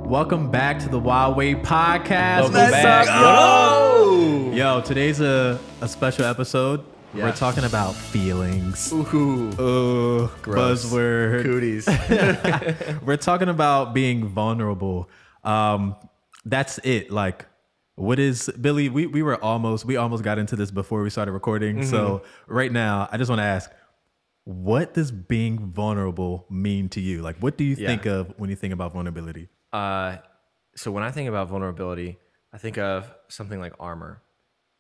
Welcome back to the Wyld Way podcast. Let's go! Yo, today's a special episode. Yeah. We're talking about feelings. Ooh. Gross. Buzzword. Cooties. We're talking about being vulnerable. That's it. Like, what is Billy? We almost got into this before we started recording. Mm-hmm. So right now, I just want to ask, what does being vulnerable mean to you? Like, what do you think of when you think about vulnerability? So when I think about vulnerability, I think of something like armor.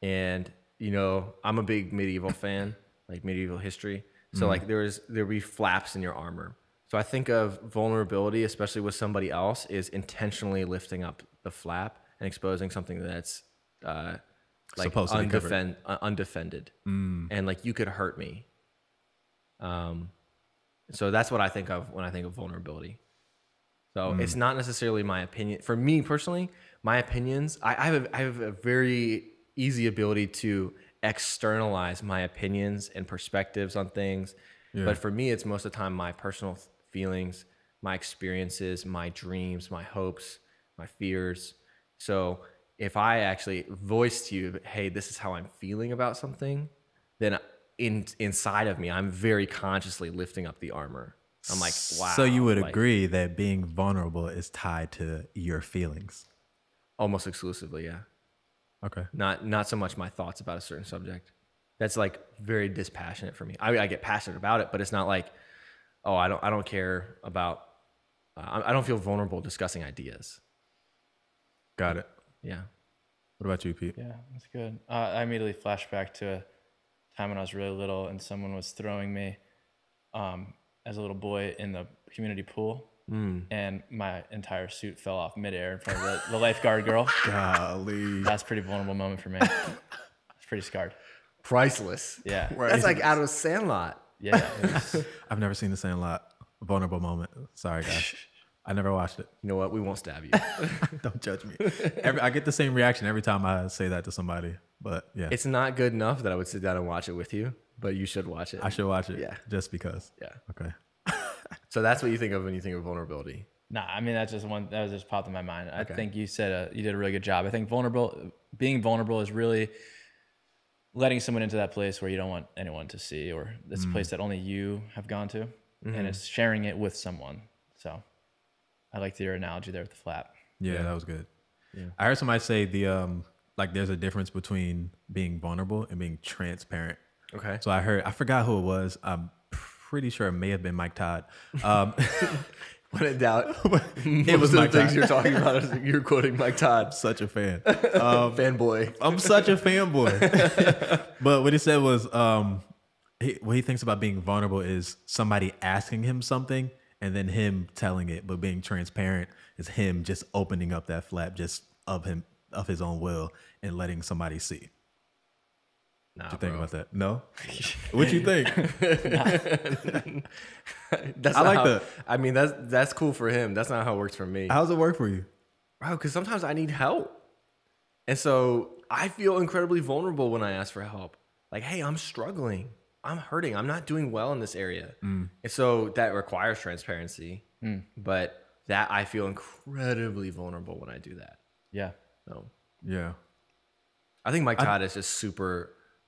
And, you know, I'm a big medieval fan, like medieval history. So like there'll be flaps in your armor. So I think of vulnerability, especially with somebody else, is intentionally lifting up the flap and exposing something that's like undefended. And like you could hurt me. So that's what I think of when I think of vulnerability. So it's not necessarily my opinion. For me personally, my opinions, I have a very easy ability to externalize my opinions and perspectives on things. Yeah. But for me, it's most of the time my personal feelings, my experiences, my dreams, my hopes, my fears. So if I actually voice to you, hey, this is how I'm feeling about something, then inside of me, I'm very consciously lifting up the armor. I'm like, wow. So you would agree that being vulnerable is tied to your feelings? Almost exclusively, yeah. Okay. Not so much my thoughts about a certain subject. That's like very dispassionate for me. I get passionate about it, but it's not like, oh, I don't care about. I don't feel vulnerable discussing ideas. Got it. Yeah. What about you, Pete? Yeah, that's good. I immediately flashed back to a time when I was really little and someone was throwing me as a little boy in the community pool, and my entire suit fell off midair in front of the lifeguard girl. Golly. That's a pretty vulnerable moment for me. It's pretty scarred. Priceless. Yeah. That's like out of Sandlot. Yeah. I've never seen the Sandlot vulnerable moment. Sorry, guys. I never watched it. You know what? We won't stab you. Don't judge me. I get the same reaction every time I say that to somebody. But yeah. It's not good enough that I would sit down and watch it with you, but you should watch it. I should watch it. Yeah. Just because. Yeah. Okay. So that's what you think of when you think of vulnerability. Nah, I mean, that was just popped in my mind. I think you said you did a really good job. I think being vulnerable is really letting someone into that place where you don't want anyone to see, or it's a place that only you have gone to, and it's sharing it with someone. So I liked your analogy there with the flap. Yeah, that was good. Yeah. I heard somebody say like there's a difference between being vulnerable and being transparent. Okay. So I forgot who it was. I'm pretty sure it may have been Mike Todd. When in doubt, it was Mike things Todd. you're talking about is you're quoting Mike Todd. Such a fan. Fanboy. I'm such a fanboy. But what he said was what he thinks about being vulnerable is somebody asking him something and then him telling it, but being transparent is him just opening up that flap just of his own will and letting somebody see. Nah, what you think about that? No? What you think? I like that. I mean, that's cool for him. That's not how it works for me. How does it work for you? Bro, because sometimes I need help. And so I feel incredibly vulnerable when I ask for help. Like, hey, I'm struggling. I'm hurting. I'm not doing well in this area. And so that requires transparency. But that I feel incredibly vulnerable when I do that. Yeah. So, yeah. I think Mike Todd is just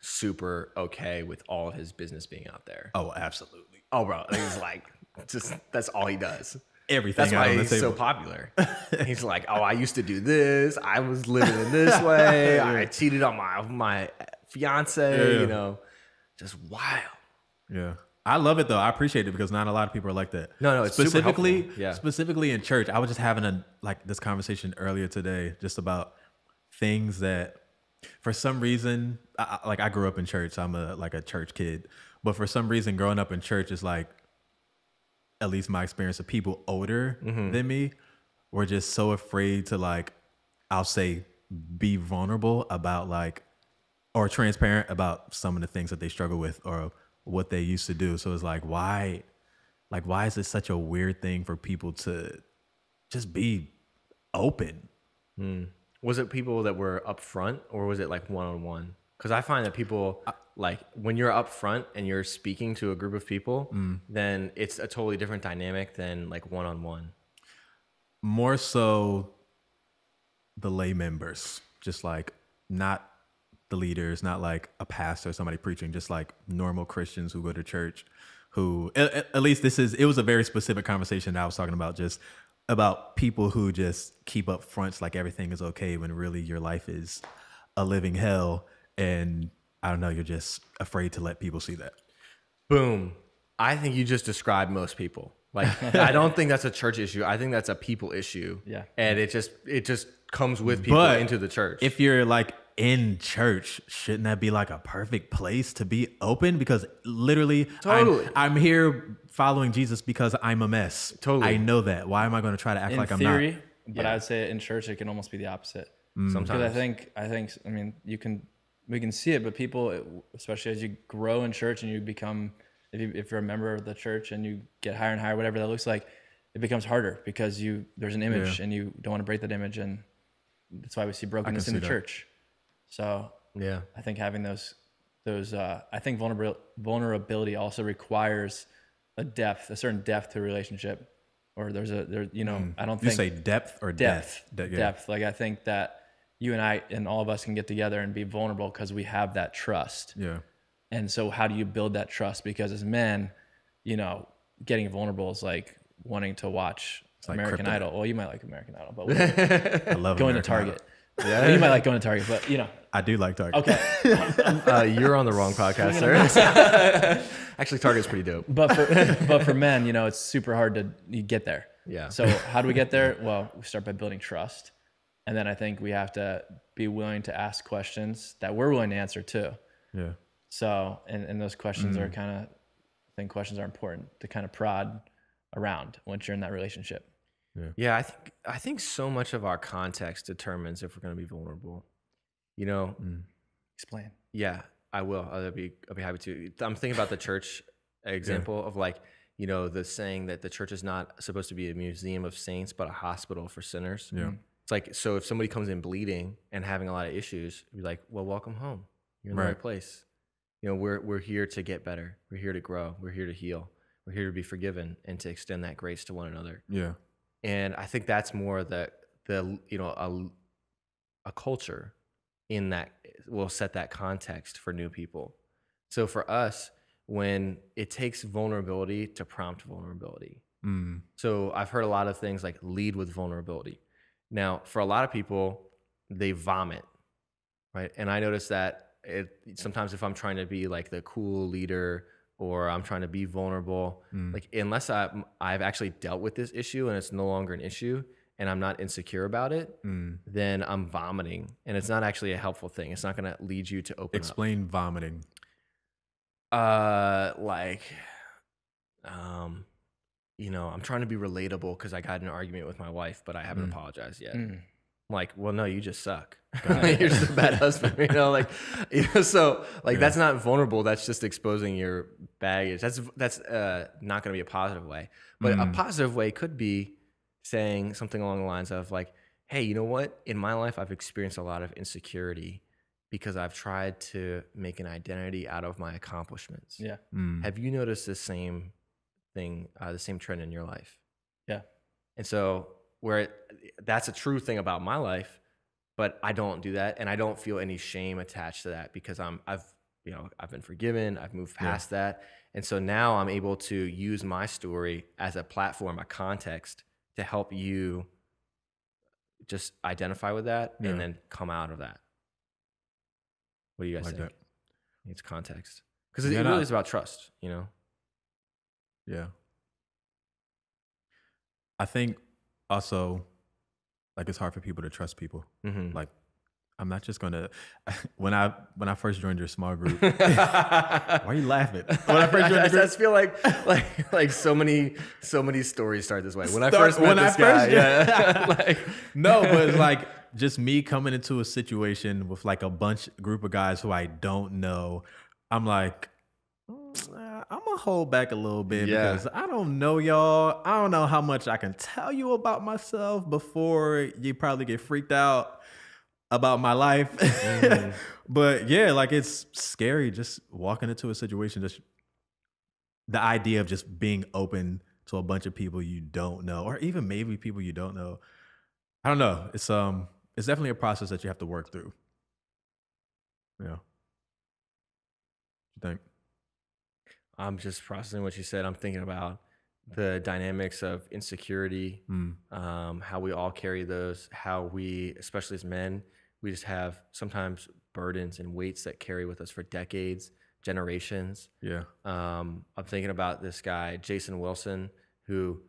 super okay with all of his business being out there. Oh, absolutely. Oh, bro. He's like, just that's all he does. Everything. That's why he's so popular. He's like, oh, I used to do this. I was living in this way. I cheated on my fiance, you know, just wild. Yeah. I love it though. I appreciate it because not a lot of people are like that. No, it's specifically, super helpful. Yeah. Specifically in church. I was just having this conversation earlier today, just about things that for some reason, I grew up in church. So I'm a church kid, but for some reason growing up in church is like, at least my experience of people older than me were just so afraid to like, I'll say be vulnerable about or transparent about some of the things that they struggle with or what they used to do. So it's like, why is it such a weird thing for people to just be open? Was it people that were up front or was it like one-on-one? Because I find that people like when you're up front and you're speaking to a group of people, then it's a totally different dynamic than like one-on-one. more so the lay members, just like not the leaders, not like a pastor or somebody preaching, just like normal Christians who go to church, who at least it was a very specific conversation that I was talking about, just about people who just keep up fronts like everything is okay when really your life is a living hell. And I don't know, you're just afraid to let people see that. Boom. I think you just described most people. Like, I don't think that's a church issue. I think that's a people issue. Yeah. And it just comes with people into the church. If you're like in church, shouldn't that be like a perfect place to be open? Because literally, Totally. I'm here following Jesus because I'm a mess. Totally. I know that. Why am I going to try to act In like theory, I'm not? but I would say in church it can almost be the opposite. Sometimes. Because I mean, we can see it, but people, especially as you grow in church and you become, if you're a member of the church and you get higher and higher, whatever that looks like, it becomes harder because there's an image and you don't want to break that image, and that's why we see brokenness in the church. So Yeah. I think having those I think vulnerability also requires a certain depth to a relationship, or I don't think You say depth or depth. depth? Depth. Like, I think that you and I and all of us can get together and be vulnerable because we have that trust. Yeah. And so how do you build that trust? Because as men, getting vulnerable is like wanting to watch like American kryptonite. Idol. Well, you might like American Idol, but I love going to American Target. Idol. Yeah. You might like going to Target, but I do like Target. okay. You're on the wrong podcast, sir. Actually, Target's pretty dope. But for men, it's super hard to get there. Yeah. So how do we get there? Well, we start by building trust. And then I think we have to be willing to ask questions that we're willing to answer too. Yeah. So, and those questions are I think questions are important to kind of prod around once you're in that relationship. Yeah, I think so much of our context determines if we're going to be vulnerable. Explain. Yeah, I will. I'll be happy to. I'm thinking about the church example of the saying that the church is not supposed to be a museum of saints, but a hospital for sinners. Yeah. It's like, so if somebody comes in bleeding and having a lot of issues, you'd be like, well, welcome home. You're in the right place. We're here to get better. We're here to grow. We're here to heal. We're here to be forgiven and to extend that grace to one another. Yeah. And I think that's more a culture in that will set that context for new people. So for us, when it takes vulnerability to prompt vulnerability. So I've heard a lot of things like lead with vulnerability. Now, for a lot of people, they vomit, right? And I notice that sometimes if I'm trying to be like the cool leader, or I'm trying to be vulnerable, like unless I've actually dealt with this issue and it's no longer an issue and I'm not insecure about it, then I'm vomiting, and it's not actually a helpful thing. It's not going to lead you to open Explain vomiting. I'm trying to be relatable because I got in an argument with my wife, but I haven't apologized yet. I'm like, well, no, you just suck. You're just a bad husband, so that's not vulnerable. That's just exposing your baggage. That's not going to be a positive way. But a positive way could be saying something along the lines of like, hey, you know what? In my life, I've experienced a lot of insecurity because I've tried to make an identity out of my accomplishments. Yeah. Have you noticed the same thing, the same trend in your life? Yeah. And so that's a true thing about my life, but I don't do that, and I don't feel any shame attached to that because I've been forgiven. I've moved past that, and so now I'm able to use my story as a platform, a context to help you just identify with that and then come out of that. What do you guys think? That. It's context because it really is about trust, Yeah. I think also, like, it's hard for people to trust people. Like, I'm not just gonna. When I first joined your small group, why are you laughing? When I first joined the group, I just feel like so many stories start this way. When I first met this guy, no, but it's like just me coming into a situation with like a group of guys who I don't know. I'm like, I'm gonna hold back a little bit because I don't know y'all. I don't know how much I can tell you about myself before you probably get freaked out about my life. But yeah, like, it's scary just walking into a situation, just the idea of just being open to a bunch of people you don't know, or even maybe people you don't know. I don't know. It's definitely a process that you have to work through. Yeah. What you think? I'm just processing what you said. I'm thinking about the dynamics of insecurity, how we all carry those, how we, especially as men, we just have sometimes burdens and weights that carry with us for decades, generations. Yeah. I'm thinking about this guy, Jason Wilson, who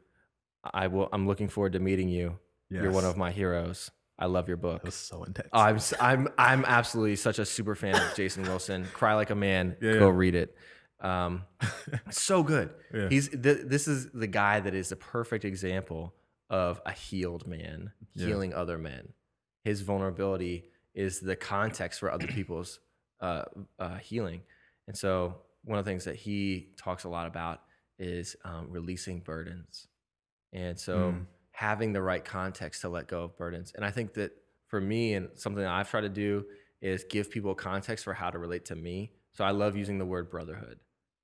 I'm looking forward to meeting you. Yes. You're one of my heroes. I love your book. That was so intense. I'm absolutely such a super fan of Jason Wilson. Cry Like a Man. Yeah, Go yeah. read it. So good. Yeah. This is the guy that is the perfect example of a healed man healing other men. His vulnerability is the context for other people's healing. And so one of the things that he talks a lot about is releasing burdens. And so having the right context to let go of burdens. And I think that for me, and something that I've tried to do, is give people context for how to relate to me. So I love using the word brotherhood.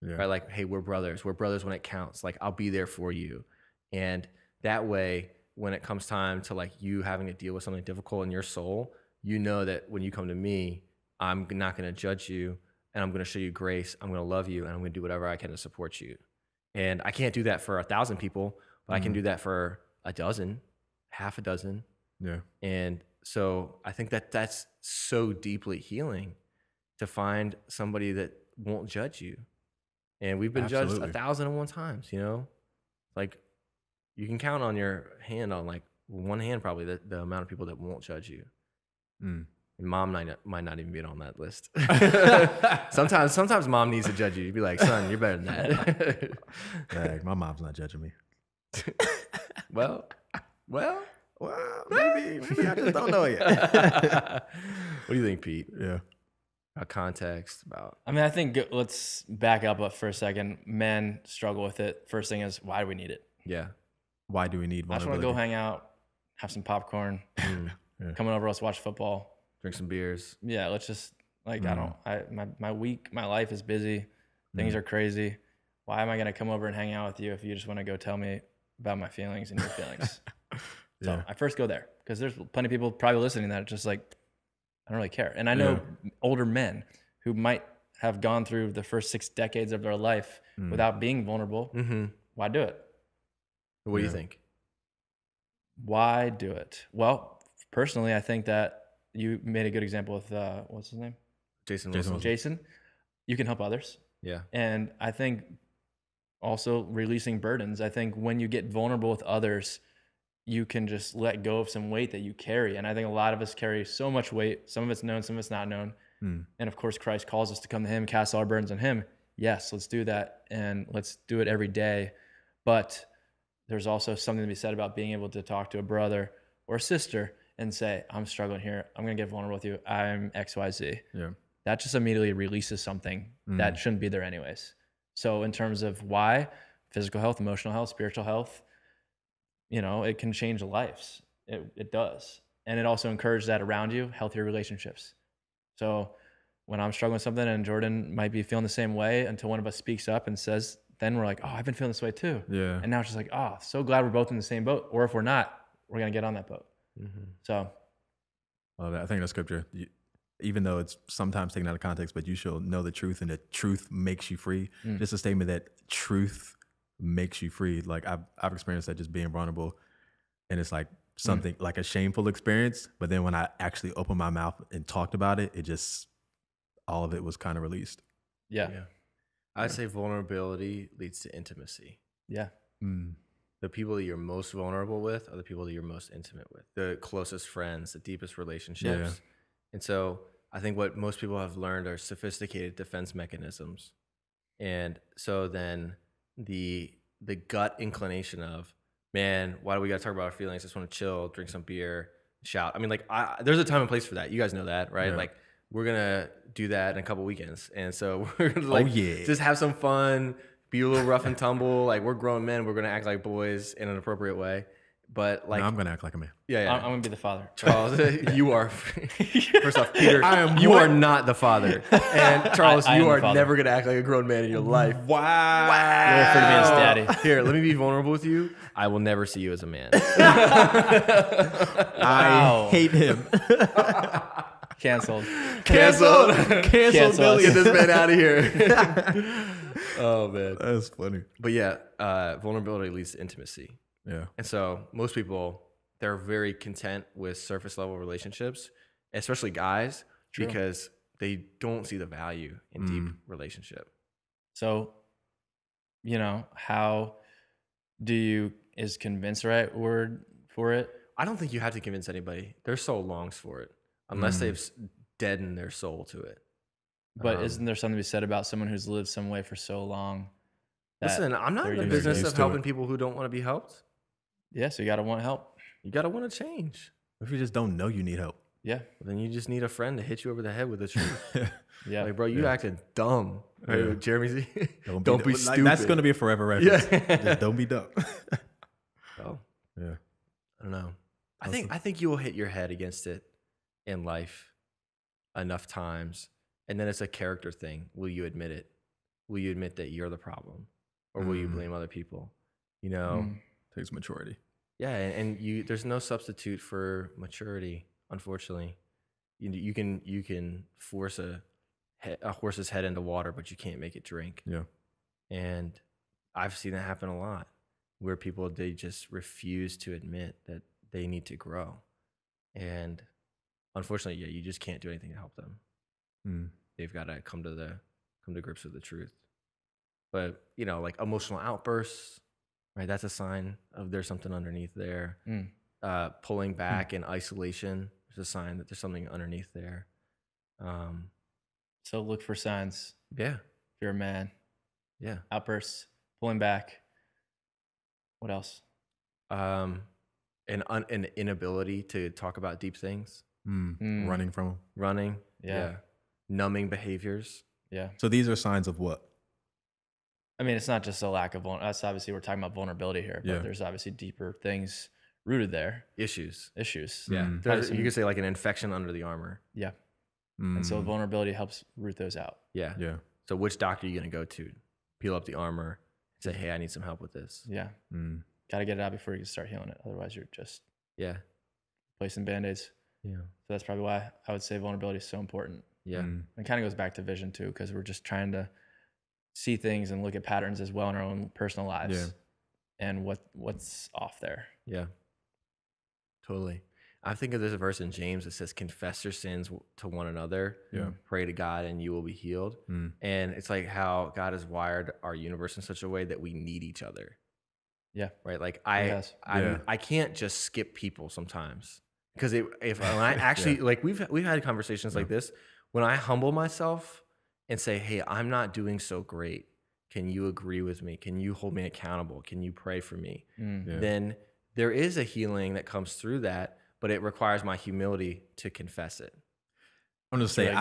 Yeah. Right? Like, hey, we're brothers. We're brothers when it counts. Like, I'll be there for you. And that way, when it comes time to like you having to deal with something difficult in your soul, you know that when you come to me, I'm not going to judge you, and I'm going to show you grace. I'm going to love you, and I'm going to do whatever I can to support you. And I can't do that for 1,000 people, but I can do that for a dozen, half a dozen. Yeah. And so I think that that's so deeply healing, to find somebody that won't judge you. And we've been judged 1,001 times, you know? Like, you can count on your hand, on like one hand probably, the amount of people that won't judge you. And mom might not even be on that list. Sometimes mom needs to judge you. You'd be like, son, you're better than that. Dang, my mom's not judging me. Well, maybe I just don't know yet. What do you think, Pete? Yeah. About context, about... I mean, I think let's back up for a second. Men struggle with it. First thing is, why do we need it? Yeah. Why do we need I just want vulnerability? to go hang out, have some popcorn, coming over, let's watch football. Drink some beers. Yeah, let's just, like, my life is busy. Things are crazy. Why am I going to come over and hang out with you if you just want to go tell me about my feelings and your feelings? So I first go there, because there's plenty of people probably listening that are just like, I don't really care. And I know older men who might have gone through the first 6 decades of their life without being vulnerable. Why do it? What do you think? Why do it? Well, personally, I think that you made a good example with, what's his name? Jason Wilson. Jason. You can help others. Yeah. And I think also releasing burdens. I think when you get vulnerable with others, you can just let go of some weight that you carry. And I think a lot of us carry so much weight. Some of it's known, some of it's not known. And of course, Christ calls us to come to him, cast all our burdens on him. Yes, let's do that. And let's do it every day. But there's also something to be said about being able to talk to a brother or a sister and say, I'm struggling here. I'm going to get vulnerable with you. I'm XYZ. Yeah. That just immediately releases something that shouldn't be there anyways. So in terms of why, physical health, emotional health, spiritual health, you know, it can change lives. It does. And it also encourages that around you, healthier relationships. So when I'm struggling with something and Jordan might be feeling the same way, until one of us speaks up and says, then we're like, oh, I've been feeling this way too. Yeah. And now it's just like, oh, so glad we're both in the same boat. Or if we're not, we're going to get on that boat. So. Love that. I think the scripture, even though it's sometimes taken out of context, but you shall know the truth, and the truth makes you free. Just a statement that truth makes you free. Like I've experienced that, just being vulnerable, and it's like something like a shameful experience. But then when I actually opened my mouth and talked about it, it just, all of it was kind of released. Yeah. I'd say vulnerability leads to intimacy. Yeah. The people that you're most vulnerable with are the people that you're most intimate with, the closest friends, the deepest relationships. Yeah. And so I think what most people have learned are sophisticated defense mechanisms. And so then the gut inclination of, man, why do we got to talk about our feelings? I just want to chill, drink some beer, shout. I mean, like, there's a time and place for that. You guys know that, right? Yeah. Like, we're going to do that in a couple weekends. And so we're going to, like, yeah. just have some fun, be a little rough and tumble. Like, we're grown men. We're going to act like boys in an appropriate way. But like, No, I'm gonna act like a man. yeah. I'm gonna be the father. Charles, you are. First off, Peter, you what? are not the father, and Charles, I am you the are father. never gonna act like a grown man in your life. Wow. You'll refer to me as daddy. Here, let me be vulnerable with you. I will never see you as a man. I hate him. Canceled. Cancel. Cancel Billy. us. Get this man out of here. Oh man. That's funny. But yeah, vulnerability leads to intimacy. Yeah. And so most people, they're very content with surface level relationships, especially guys, because they don't see the value in deep relationship. So, how do you, is convince the right word for it? I don't think you have to convince anybody. Their soul longs for it, unless they've deadened their soul to it. But isn't there something to be said about someone who's lived some way for so long? Listen, I'm not in the they're business used of to helping it. people who don't want to be helped. Yeah, so you gotta want help. You got to want to change. If you just don't know you need help. Yeah, Then you just need a friend to hit you over the head with the truth. yeah. Like, bro, you acted dumb. Right? Yeah. Jeremy, Don't be like, stupid. That's gonna be a forever reference. Just don't be dumb. Oh, Yeah. I don't know. I think you will hit your head against it in life enough times, and then it's a character thing. Will you admit it? Will you admit that you're the problem, or will you blame other people? Takes maturity. Yeah, and there's no substitute for maturity. Unfortunately, you can force a horse's head into water, but you can't make it drink. Yeah. And I've seen that happen a lot, where people, they just refuse to admit that they need to grow, and unfortunately, yeah, you just can't do anything to help them. They've got to come to grips with the truth. But like emotional outbursts, right? That's a sign of there's something underneath there. Pulling back in isolation is a sign that there's something underneath there. So look for signs. Yeah, If you're a man, yeah. outbursts, pulling back. What else? An inability to talk about deep things. Running from them. Running. Yeah. Numbing behaviors. Yeah. So these are signs of what? I mean, it's not just a lack of that's obviously we're talking about vulnerability here, but there's obviously deeper things rooted there. Issues. Yeah. You could say like an infection under the armor. Yeah. And so vulnerability helps root those out. Yeah. Yeah. So which doctor are you going to go to? Peel up the armor. Say, hey, I need some help with this. Yeah. Got to get it out before you can start healing it. Otherwise, you're just placing Band-Aids. Yeah. So that's probably why I would say vulnerability is so important. Yeah. It kind of goes back to vision too, because we're just trying to see things and look at patterns as well in our own personal lives and what's off there. Yeah. Totally. I think of this verse in James that says, confess your sins to one another, pray to God, and you will be healed. And it's like how God has wired our universe in such a way that we need each other. Yeah. Right. Like I can't just skip people sometimes, because when I actually like we've had conversations like this, when I humble myself and say, hey, I'm not doing so great. Can you agree with me? Can you hold me accountable? Can you pray for me? Then there is a healing that comes through that, but it requires my humility to confess it. I'm just saying,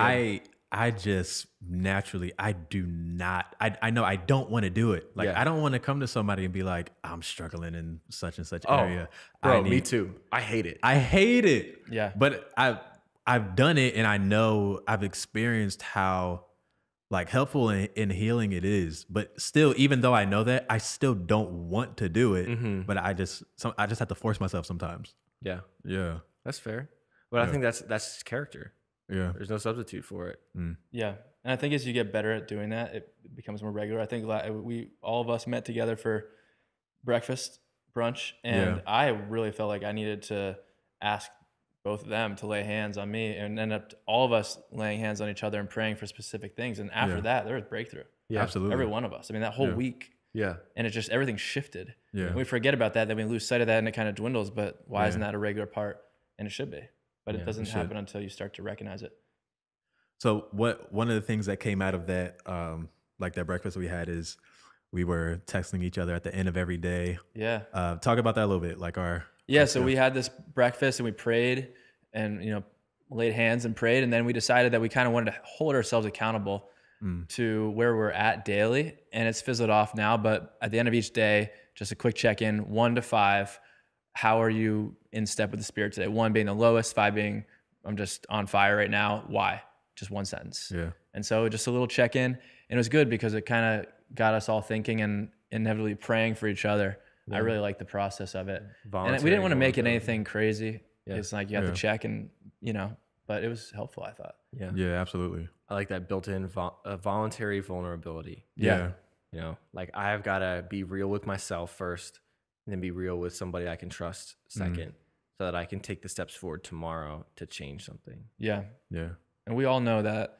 I just naturally, I do not, I know I don't want to do it. Like, I don't want to come to somebody and be like, I'm struggling in such and such area. Bro, me too. I hate it. I hate it. Yeah. But I've done it, and I know I've experienced how like helpful in healing it is. But still, even though I know that, I still don't want to do it. But I just have to force myself sometimes. Yeah. Yeah. That's fair. But I think that's character. Yeah. There's no substitute for it. Yeah. And I think as you get better at doing that, it becomes more regular. I think all of us met together for breakfast, brunch, and I really felt like I needed to ask both of them to lay hands on me, and end up all of us laying hands on each other and praying for specific things. And after that, there was breakthrough. Yeah, absolutely. Every one of us. I mean, that whole week. Yeah. And it just, everything shifted. Yeah. And we forget about that, then we lose sight of that, and it kind of dwindles. But why isn't that a regular part? And it should be. But it doesn't happen until you start to recognize it. So one of the things that came out of that, like that breakfast we had, is we were texting each other at the end of every day. Yeah. Talk about that a little bit, like our. So we had this breakfast and we prayed and, laid hands and prayed. And then we decided that we kind of wanted to hold ourselves accountable to where we're at daily. And it's fizzled off now, but at the end of each day, just a quick check-in, 1 to 5. how are you in step with the Spirit today? 1 being the lowest, 5 being I'm just on fire right now. Why? Just 1 sentence. Yeah. And so just a little check-in, and it was good because it kind of got us all thinking and inevitably praying for each other. I really like the process of it. And we didn't want to make it anything crazy. It's like you have to check and, but it was helpful, I thought. Yeah. Yeah, absolutely. I like that built-in voluntary vulnerability. Yeah. Like I've got to be real with myself first, and then be real with somebody I can trust second, so that I can take the steps forward tomorrow to change something. Yeah. Yeah. And we all know that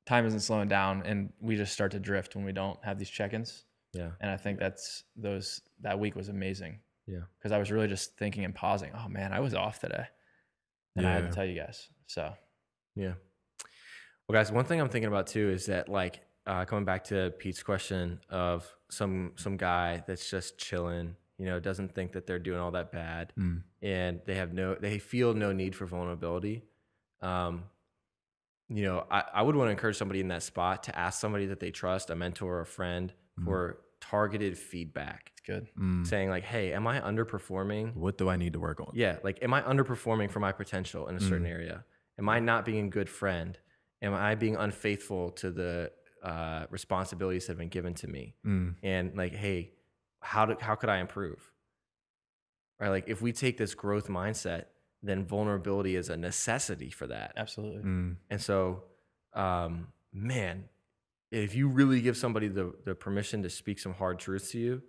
time isn't slowing down, and we just start to drift when we don't have these check-ins. Yeah. And I think that week was amazing. Yeah. Because I was really just thinking and pausing. Oh man, I was off today. And I had to tell you guys. So yeah. Well, guys, one thing I'm thinking about too is that, like, coming back to Pete's question of some guy that's just chilling, doesn't think that they're doing all that bad, and they feel no need for vulnerability. I would want to encourage somebody in that spot to ask somebody that they trust, a mentor or a friend, for targeted feedback. it's good. Saying like, hey, am I underperforming? What do I need to work on? Yeah. Like, am I underperforming for my potential in a certain area? Am I not being a good friend? Am I being unfaithful to the responsibilities that have been given to me? And like, hey, how could I improve? Right? Like, if we take this growth mindset, then vulnerability is a necessity for that. Absolutely. And so, man, if you really give somebody the permission to speak some hard truths to you,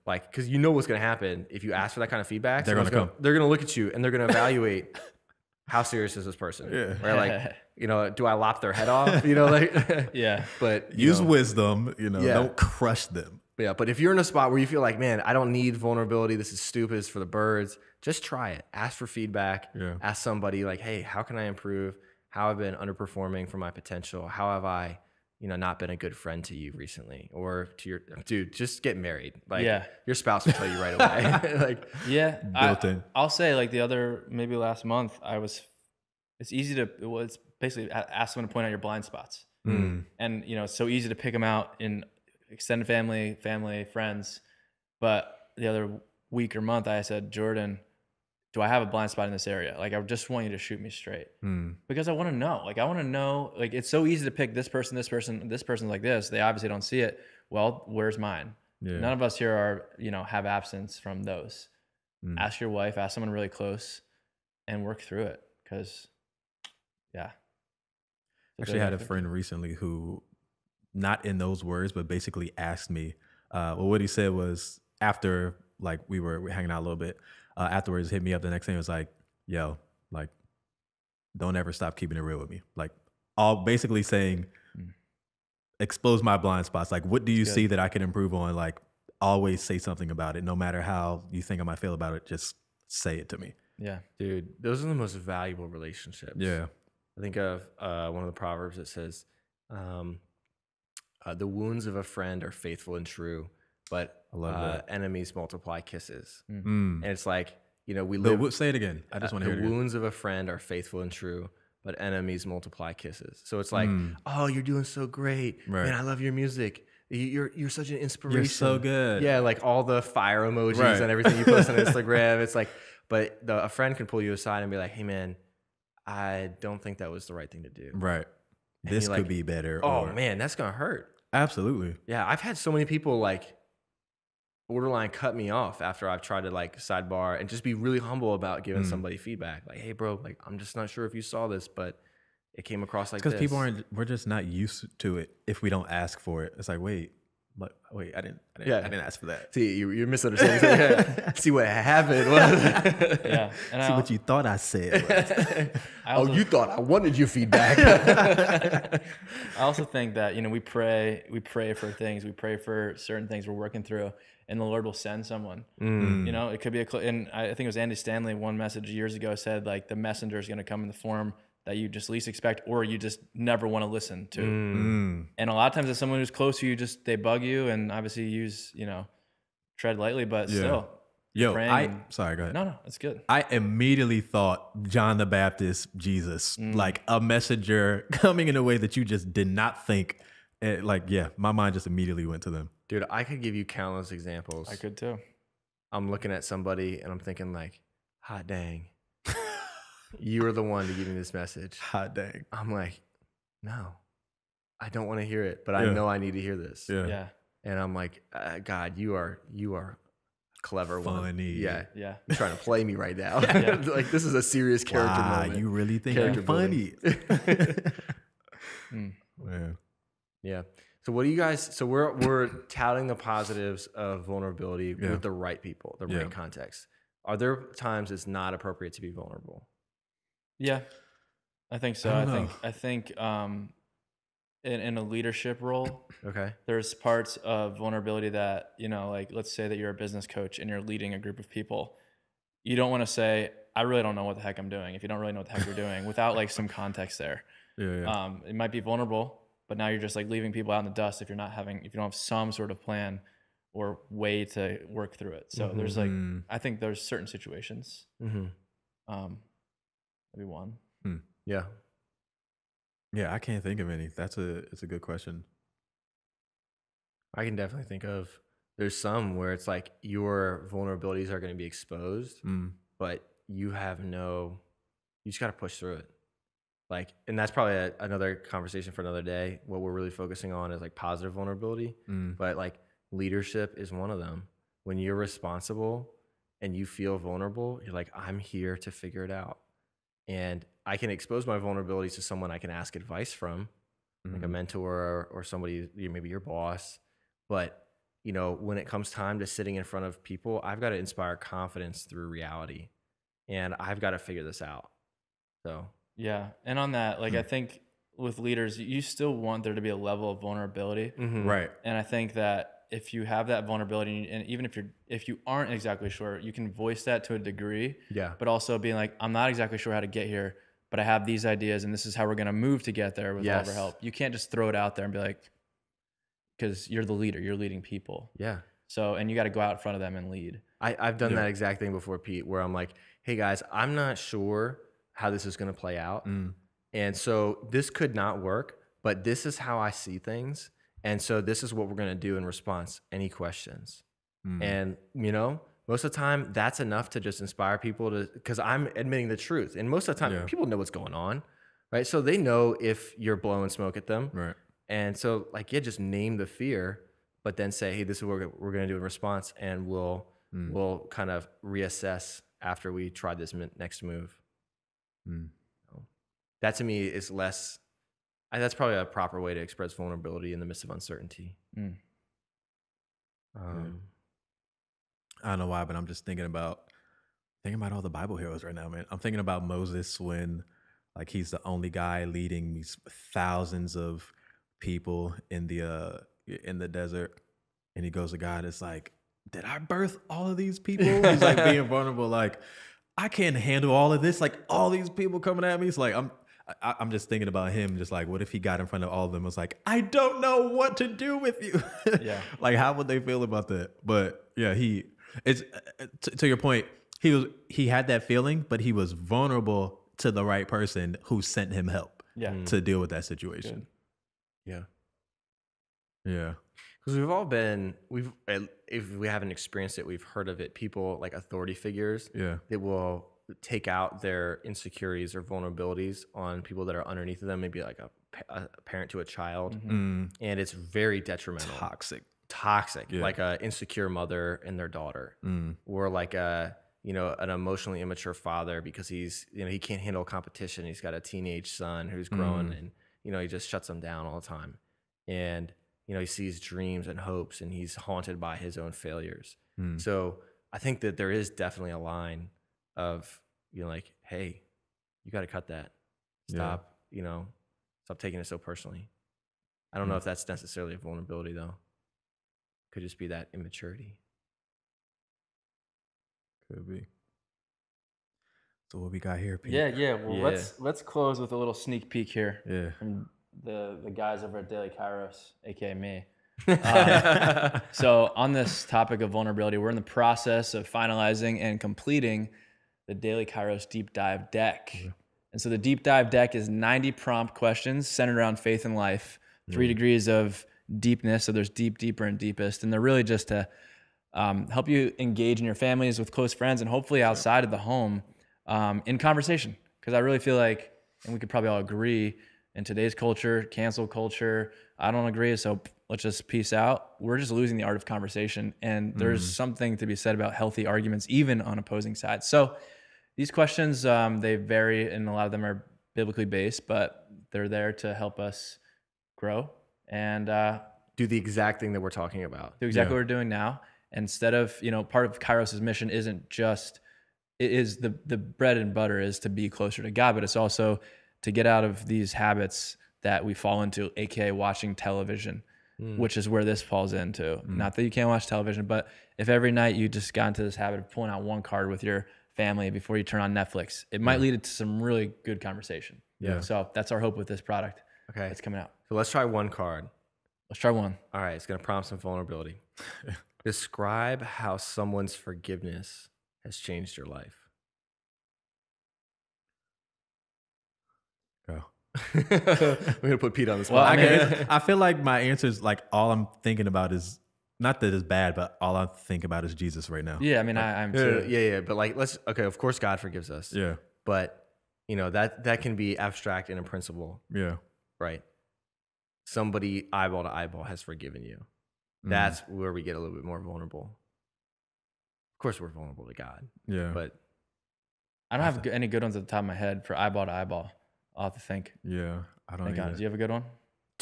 like, because you know what's going to happen if you ask for that kind of feedback, they're going to come. They're going to look at you and they're going to evaluate how serious is this person. Yeah. Right? Like, do I lop their head off? Like, yeah. But use wisdom. Don't crush them. Yeah, but if you're in a spot where you feel like, man, I don't need vulnerability, this is stupid, it's for the birds, just try it. Ask for feedback. Yeah. Ask somebody like, hey, how can I improve? How have I been underperforming for my potential? How have I, not been a good friend to you recently? Or to dude, just get married. Like, your spouse will tell you right away. Like, built in. I'll say, like, maybe last month, it's easy to, it's basically ask someone to point out your blind spots. And, it's so easy to pick them out in extended family, friends. But the other week or month, I said, Jordan, do I have a blind spot in this area? Like, I just want you to shoot me straight. Because I want to know. Like, I want to know, like, it's so easy to pick this person's like this. They obviously don't see it. Well, where's mine? Yeah. None of us here are, have absence from those. Ask your wife, ask someone really close, and work through it. Because, Actually had a friend recently who, not in those words, but basically asked me, what he said was, after, like, we were hanging out a little bit, afterwards hit me up the next day and was like, yo, like, don't ever stop keeping it real with me. Like, all basically saying, expose my blind spots. Like, what do you see that I can improve on? Like, always say something about it. No matter how you think I might feel about it, just say it to me. Yeah. Dude, those are the most valuable relationships. Yeah. I think of one of the Proverbs that says, the wounds of a friend are faithful and true, but enemies multiply kisses. And it's like, we live. Say it again. I just want to hear it. The wounds of a friend are faithful and true, but enemies multiply kisses. So it's like, oh, you're doing so great. Right. Man, I love your music. You're such an inspiration. You're so good. Yeah, like all the fire emojis and everything you post on Instagram. It's like, but a friend can pull you aside and be like, hey, man, I don't think that was the right thing to do. Right. And This could be better. Oh, man, that's going to hurt. Absolutely. Yeah, I've had so many people like borderline cut me off after I've tried to like sidebar and just be really humble about giving somebody feedback. Like, hey, bro, like, I'm just not sure if you saw this, but it came across like this. Because we're just not used to it if we don't ask for it. It's like, wait, I didn't ask for that. See, you're misunderstanding. See what happened. Yeah. And See what you thought I said. You thought I wanted your feedback. I also think that, we pray for things. We pray for certain things we're working through, and the Lord will send someone. It could be and I think it was Andy Stanley, one message years ago said, like, the messenger is going to come in the form that you just least expect, or you just never want to listen to. And a lot of times it's someone who's close to you, they bug you, and obviously tread lightly, but still. Sorry, go ahead. No, it's good. I immediately thought John the Baptist, Jesus, like a messenger coming in a way that you just did not think. My mind just immediately went to them. Dude, I could give you countless examples. I could too. I'm looking at somebody and I'm thinking like, hot dang, you were the one to give me this message. Hot dang. I'm like, no, I don't want to hear it, but I know I need to hear this. Yeah. And I'm like, God, you are a clever one. Funny. Yeah. Yeah. You're trying to play me right now. Like this is a serious character moment. You really think Character I'm funny? Yeah. Yeah. So what do you guys? So we're touting the positives of vulnerability with the right people, the right context. Are there times it's not appropriate to be vulnerable? Yeah, I think so. I think in a leadership role, Okay. there's parts of vulnerability that, you know, like let's say that you're a business coach and you're leading a group of people. You don't want to say, I really don't know what the heck I'm doing, if you don't really know what the heck you're doing, without like some context there. It might be vulnerable, but now you're just like leaving people out in the dust if you don't have some sort of plan or way to work through it. So there's like, I think there's certain situations. Maybe one. Yeah. Yeah, I can't think of any. It's a good question. I can definitely think of, there's some where it's like your vulnerabilities are going to be exposed, but you just got to push through it. Like, and that's probably another conversation for another day. What we're really focusing on is like positive vulnerability, but like leadership is one of them. When you're responsible and you feel vulnerable, you're like, I'm here to figure it out. And I can expose my vulnerabilities to someone I can ask advice from, like a mentor or somebody, maybe your boss. But, you know, when it comes time to sitting in front of people, I've got to inspire confidence through reality. And I've got to figure this out. So, yeah. And on that, like, I think with leaders, you still want there to be a level of vulnerability. Right. And I think that if you have that vulnerability, and even if you aren't exactly sure, you can voice that to a degree. Yeah. But also being like, I'm not exactly sure how to get here, but I have these ideas and this is how we're going to move to get there with all of our help. You can't just throw it out there and be like, because you're the leader, you're leading people. Yeah. So, and you got to go out in front of them and lead. I've done that exact thing before, Pete, where I'm like, hey guys, I'm not sure how this is going to play out. And so this could not work, but this is how I see things. And so this is what we're going to do in response. Any questions? And, you know, most of the time that's enough to just inspire people to, because I'm admitting the truth. And most of the time people know what's going on, right? So they know if you're blowing smoke at them. Right. And so like, just name the fear, but then say, hey, this is what we're going to do in response. And we'll kind of reassess after we try this next move. That to me is less, that's probably a proper way to express vulnerability in the midst of uncertainty. I don't know why, but I'm just thinking about all the Bible heroes right now, man. I'm thinking about Moses when, like, he's the only guy leading these thousands of people in the desert, and he goes to God. It's like, did I birth all of these people? He's like being vulnerable, like, I can't handle all of this. Like, all these people coming at me. It's like I'm just thinking about him. Just like, what if he got in front of all of them? And was like, I don't know what to do with you. Like, how would they feel about that? But yeah, it's to your point. He had that feeling, but he was vulnerable to the right person who sent him help. To deal with that situation. Good. Yeah. Because if we haven't experienced it, we've heard of it. People like authority figures that will take out their insecurities or vulnerabilities on people that are underneath of them, maybe like a parent to a child. And it's very detrimental. Toxic. Like a insecure mother and their daughter, or like an emotionally immature father because he can't handle competition. He's got a teenage son who's growing and, he just shuts them down all the time. And, he sees dreams and hopes and he's haunted by his own failures. So I think that there is definitely a line of, like, hey, you got to cut that. Stop, stop taking it so personally. I don't know if that's necessarily a vulnerability though. Could just be that immaturity. Could be. So what we got here, Pete? Yeah. Well, let's close with a little sneak peek here. Yeah. From the guys over at Daily Kairos, aka me. So on this topic of vulnerability, we're in the process of finalizing and completing the Daily Kairos Deep Dive Deck. And so the Deep Dive Deck is 90 prompt questions centered around faith and life, 3 degrees of deepness. So there's deep, deeper, and deepest. And they're really just to help you engage in your families with close friends and hopefully outside of the home in conversation. Because I really feel like, and we could probably all agree, in today's culture, cancel culture, I don't agree, so let's just peace out. We're just losing the art of conversation. And there's something to be said about healthy arguments, even on opposing sides. So these questions, they vary, and a lot of them are biblically based, but they're there to help us grow and do the exact thing that we're talking about. do exactly what we're doing now. Instead of, part of Kairos' mission isn't just, it is the bread and butter is to be closer to God, but it's also to get out of these habits that we fall into, aka watching television, which is where this falls into. Not that you can't watch television, but if every night you just got into this habit of pulling out one card with your family before you turn on Netflix, it might lead to some really good conversation. Yeah. So that's our hope with this product. Okay. That's coming out. So let's try one card. Let's try one. All right. It's going to prompt some vulnerability. Describe how someone's forgiveness has changed your life. Go. We're going to put Pete on the spot. Well, I feel like my answer is like all I'm thinking about is not that it's bad, but all I think about is Jesus right now. Yeah, I mean, I'm too. Yeah. But like, of course, God forgives us. Yeah. But that can be abstract in a principle, Yeah. right? Somebody eyeball to eyeball has forgiven you. That's where we get a little bit more vulnerable. Of course, we're vulnerable to God. Yeah. But I don't have any good ones at the top of my head for eyeball to eyeball. I'll have to think. Yeah. I don't Think on it. know. Do you have a good one?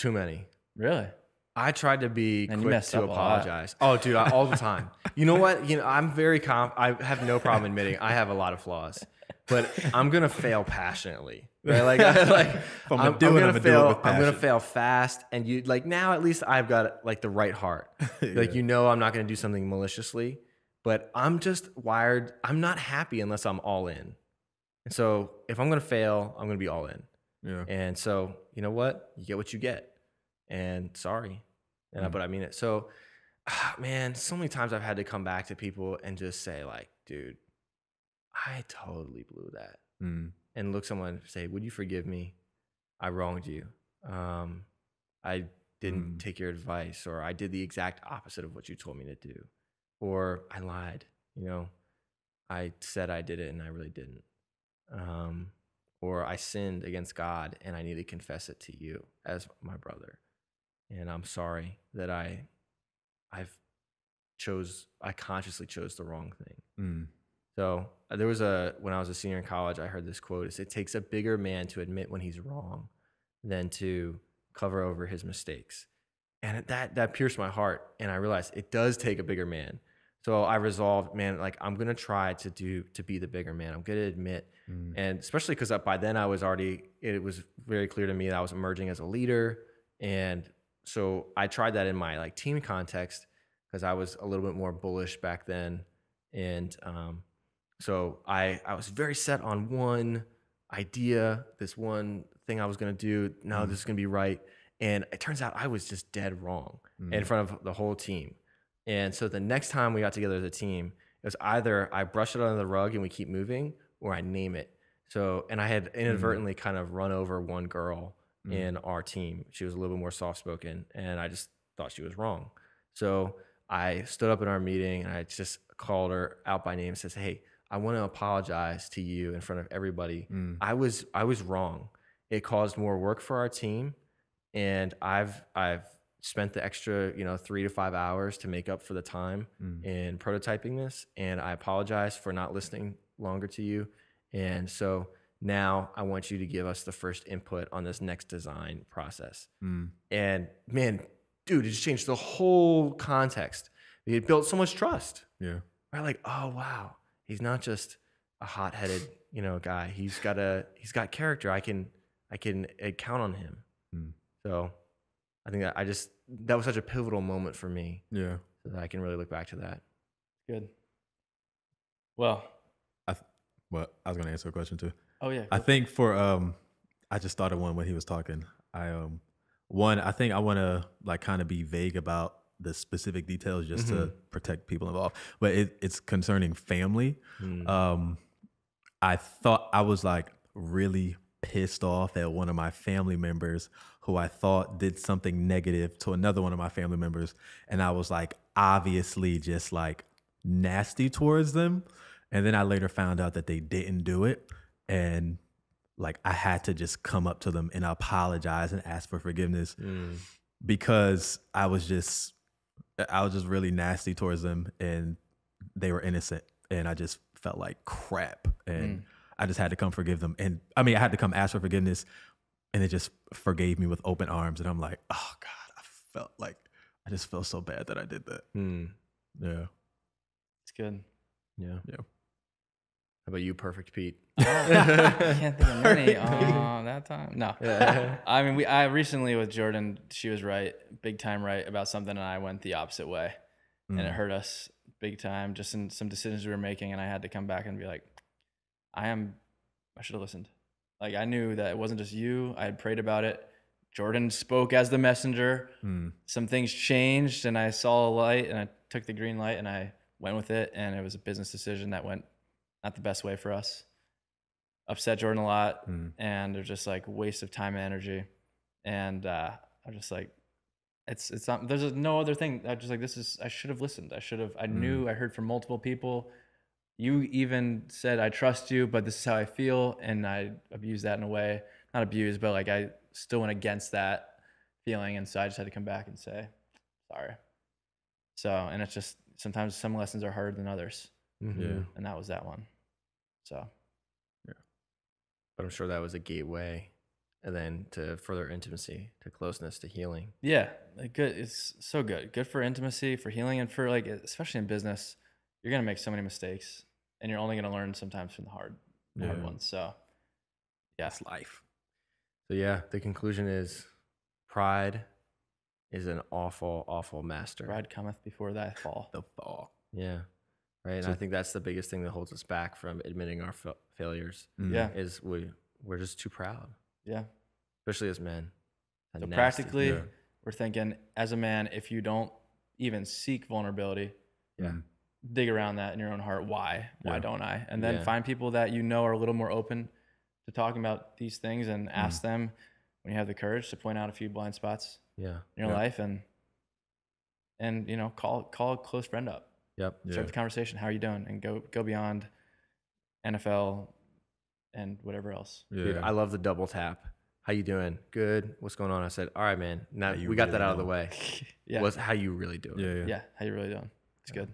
too many. Really? I tried to be Man, you quick messed to up a lot. apologize. Oh, dude, all the time. You know what? I'm very I have no problem admitting I have a lot of flaws, but I'm gonna fail passionately. Right? I'm gonna fail fast, and now at least I've got like the right heart. Yeah. I'm not gonna do something maliciously, but I'm just wired. I'm not happy unless I'm all in. And so if I'm gonna fail, I'm gonna be all in. Yeah. And so you know what? You get what you get. And sorry. But I mean it. So, man, so many times I've had to come back to people and just say like, dude, I totally blew that. And look someone and say, would you forgive me? I wronged you. I didn't take your advice, or I did the exact opposite of what you told me to do. Or I lied, I said I did it and I really didn't. Or I sinned against God and I need to confess it to you as my brother. And I'm sorry that I consciously chose the wrong thing. So there was when I was a senior in college, I heard this quote. It takes a bigger man to admit when he's wrong than to cover over his mistakes. And that pierced my heart. And I realized it does take a bigger man. So I resolved, man, like I'm going to try to be the bigger man. I'm going to admit. And especially because by then it was very clear to me that I was emerging as a leader. And so I tried that in my like team context because I was a little bit more bullish back then. And so I was very set on one idea, this one thing I was going to do. No, this is going to be right. And it turns out I was just dead wrong in front of the whole team. And so the next time we got together as a team, it was either I brush it under the rug and we keep moving, or I name it. So, and I had inadvertently kind of run over one girl in our team. She was a little bit more soft-spoken, and I just thought she was wrong. So I stood up in our meeting, and I just called her out by name and says, hey, I want to apologize to you in front of everybody. I was wrong. It caused more work for our team, and I've spent the extra 3 to 5 hours to make up for the time in prototyping this, and I apologize for not listening longer to you. And so now I want you to give us the first input on this next design process. And man, dude, it just changed the whole context. It built so much trust. Yeah. Right? Like, oh wow, he's not just a hot-headed, guy. He's got character. I can count on him. So I think that was such a pivotal moment for me. Yeah. So that I can really look back to that. Good. Well, I was going to answer a question too. oh yeah. I think I just thought of one when he was talking. I think I want to like kind of be vague about the specific details just to protect people involved, but it's concerning family. I thought I was like really pissed off at one of my family members who I thought did something negative to another one of my family members. And I was like, obviously just like nasty towards them. And then I later found out that they didn't do it. And like, I had to just come up to them and apologize and ask for forgiveness because I was just really nasty towards them and they were innocent. And I just felt like crap. And I just had to come forgive them. And I mean, I had to come ask for forgiveness, and it just forgave me with open arms. And I'm like, oh God, I just felt so bad that I did that. Yeah. It's good. Yeah. Yeah. How about you, Perfect Pete? I can't think of many. That time. No. Yeah. I mean, I recently with Jordan, she was right, big time right about something, and I went the opposite way. And it hurt us big time, just in some decisions we were making. And I had to come back and be like, I should have listened. Like, I knew that it wasn't just you. I had prayed about it. Jordan spoke as the messenger. Some things changed, and I saw a light, and I took the green light, and I went with it. And it was a business decision that went not the best way for us. Upset Jordan a lot, and it was just like waste of time and energy. And I'm just like, it's not. There's no other thing. I'm just like, I should have listened. I knew. I heard from multiple people. You even said, I trust you, but this is how I feel. And I abused that in a way. Not abused, but like I still went against that feeling. And so I just had to come back and say, sorry. So, and it's just, sometimes some lessons are harder than others. Yeah. And that was that one. So. Yeah. But I'm sure that was a gateway, and then to further intimacy, to closeness, to healing. Yeah. Like good. It's so good. Good for intimacy, for healing, and for like, especially in business, you're going to make so many mistakes. And you're only going to learn sometimes from the hard ones. So, yeah. It's life. So, yeah, the conclusion is pride is an awful, awful master. Pride cometh before thy fall. The fall. Yeah. Right. And I think that's the biggest thing that holds us back from admitting our failures. Yeah. Is we're just too proud. Yeah. Especially as men. So, practically, we're thinking, as a man, if you don't even seek vulnerability, dig around that in your own heart. Why don't I? And then find people that you know are a little more open to talking about these things, and ask them when you have the courage to point out a few blind spots in your life, and you know, call a close friend up. Start the conversation. How are you doing? And go beyond NFL and whatever else. Dude, I love the double tap. How you doing? Good. What's going on? I said, all right, man. Now we got that out of the way. What's how you really doing? Yeah. How you really doing? It's good.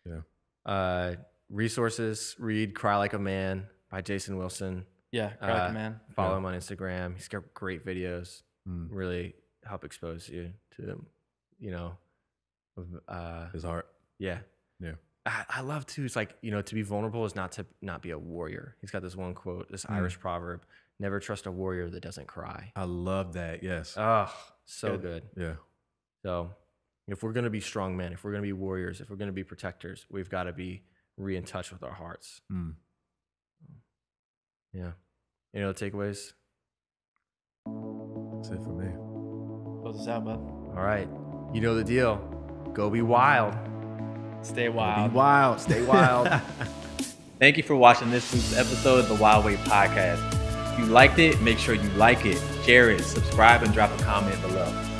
Yeah. Resources, read Cry Like a Man by Jason Wilson. Yeah, Cry Like a Man. Follow him on Instagram. He's got great videos. Really help expose you to, you know, his heart. Yeah. I love too. It's like, you know, to be vulnerable is not to not be a warrior. He's got this one quote, this Irish proverb: "Never trust a warrior that doesn't cry." I love that. Yes. Oh, so good. Yeah. So, if we're gonna be strong men, if we're gonna be warriors, if we're gonna be protectors, we've got to be in touch with our hearts. Yeah. Any other takeaways? That's it for me. Close us out, bud. All right. You know the deal. Go be wild. Stay wild. Be wild. Stay wild. Thank you for watching this week's episode of the Wyld Way podcast. If you liked it, make sure you like it, share it, subscribe, and drop a comment below.